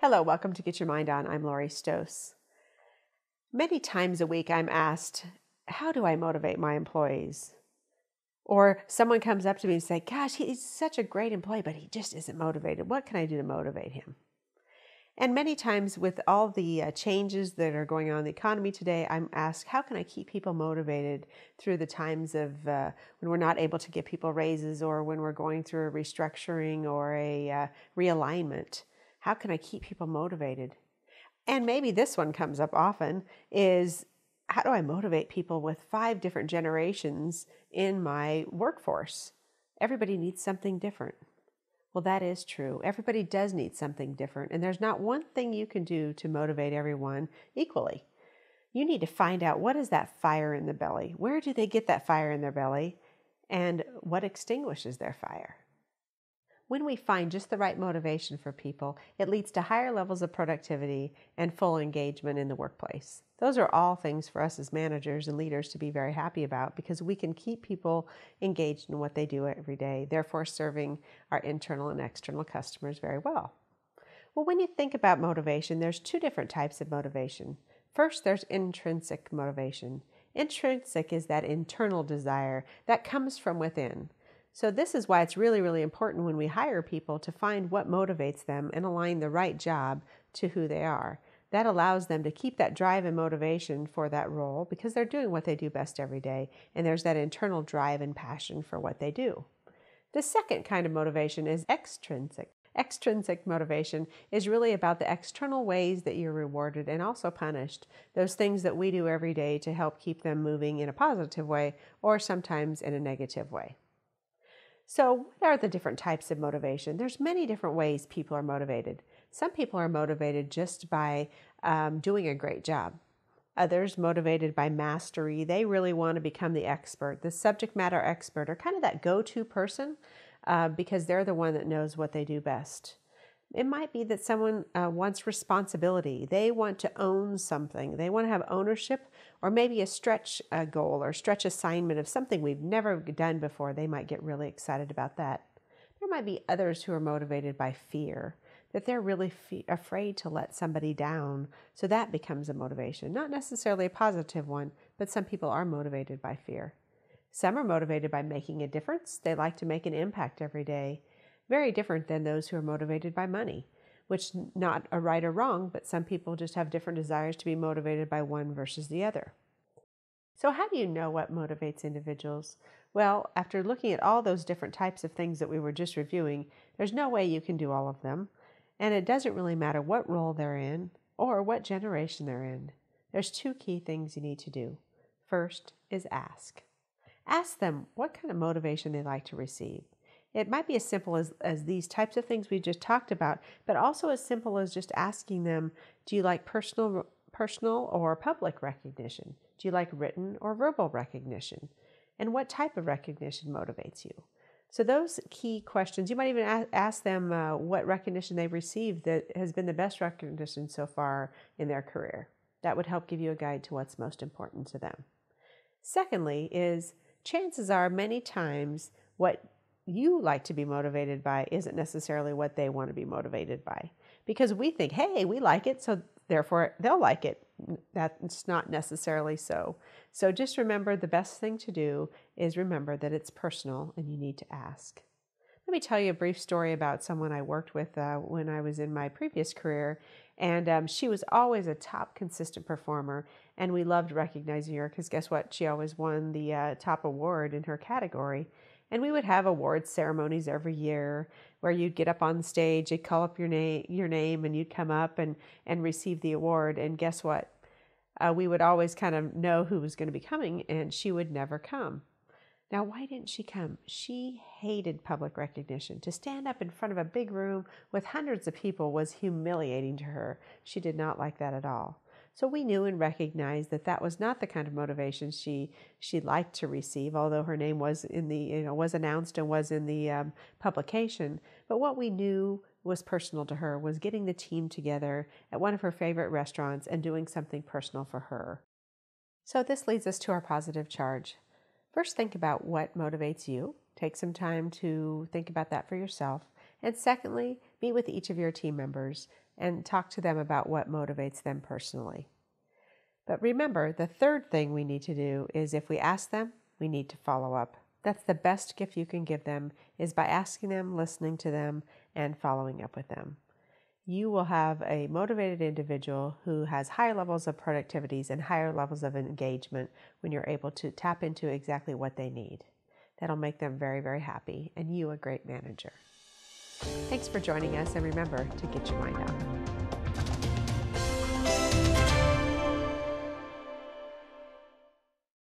Hello, welcome to Get Your Mind On. I'm Lori Stohs. Many times a week I'm asked, how do I motivate my employees? Or someone comes up to me and say, gosh, he's such a great employee, but he just isn't motivated. What can I do to motivate him? And many times with all the changes that are going on in the economy today, I'm asked, how can I keep people motivated through the times of when we're not able to give people raises or when we're going through a restructuring or a realignment? How can I keep people motivated? And maybe this one comes up often is, how do I motivate people with 5 different generations in my workforce? Everybody needs something different. Well, that is true. Everybody does need something different, and there's not one thing you can do to motivate everyone equally. You need to find out, what is that fire in the belly? Where do they get that fire in their belly? And what extinguishes their fire? When we find just the right motivation for people, it leads to higher levels of productivity and full engagement in the workplace. Those are all things for us as managers and leaders to be very happy about, because we can keep people engaged in what they do every day, therefore serving our internal and external customers very well. Well, when you think about motivation, there's 2 different types of motivation. First, there's intrinsic motivation. Intrinsic is that internal desire that comes from within. So this is why it's really, really important when we hire people to find what motivates them and align the right job to who they are. That allows them to keep that drive and motivation for that role because they're doing what they do best every day, and there's that internal drive and passion for what they do. The second kind of motivation is extrinsic. Extrinsic motivation is really about the external ways that you're rewarded and also punished, those things that we do every day to help keep them moving in a positive way or sometimes in a negative way. So what are the different types of motivation? There's many different ways people are motivated. Some people are motivated just by doing a great job. Others motivated by mastery. They really want to become the expert, the subject matter expert, or kind of that go-to person because they're the one that knows what they do best. It might be that someone wants responsibility. They want to own something. They want to have ownership, or maybe a stretch goal or stretch assignment of something we've never done before. They might get really excited about that. There might be others who are motivated by fear, that they're really afraid to let somebody down. So that becomes a motivation. Not necessarily a positive one, but some people are motivated by fear. Some are motivated by making a difference. They like to make an impact every day. Very different than those who are motivated by money, which not a right or wrong, but some people just have different desires to be motivated by one versus the other. So how do you know what motivates individuals? Well, after looking at all those different types of things that we were just reviewing, there's no way you can do all of them. And it doesn't really matter what role they're in or what generation they're in. There's 2 key things you need to do. First is ask. Ask them what kind of motivation they like to receive. It might be as simple as these types of things we just talked about, but also as simple as just asking them, do you like personal or public recognition? Do you like written or verbal recognition? And what type of recognition motivates you? So those key questions, you might even ask them what recognition they've received that has been the best recognition so far in their career. That would help give you a guide to what's most important to them. Secondly is, chances are many times what you like to be motivated by isn't necessarily what they want to be motivated by. Because we think, hey, we like it, so therefore they'll like it. That's not necessarily so. So just remember, the best thing to do is remember that it's personal and you need to ask. Let me tell you a brief story about someone I worked with when I was in my previous career. And she was always a top consistent performer, and we loved recognizing her because guess what? She always won the top award in her category. And we would have awards ceremonies every year where you'd get up on stage, they'd call up your name, and you'd come up and receive the award. And guess what? We would always kind of know who was going to be coming, and she would never come. Now, why didn't she come? She hated public recognition. To stand up in front of a big room with hundreds of people was humiliating to her. She did not like that at all. So we knew and recognized that that was not the kind of motivation she liked to receive, although her name was in the was announced and was in the publication. But what we knew was personal to her was getting the team together at one of her favorite restaurants and doing something personal for her. So this leads us to our positive charge. First, think about what motivates you. Take some time to think about that for yourself. And secondly, meet with each of your team members. and talk to them about what motivates them personally. But remember, the third thing we need to do is if we ask them, we need to follow up. That's the best gift you can give them, is by asking them, listening to them, and following up with them. You will have a motivated individual who has higher levels of productivities and higher levels of engagement when you're able to tap into exactly what they need. That'll make them very, very happy, and you a great manager. Thanks for joining us, and remember to get your mind out.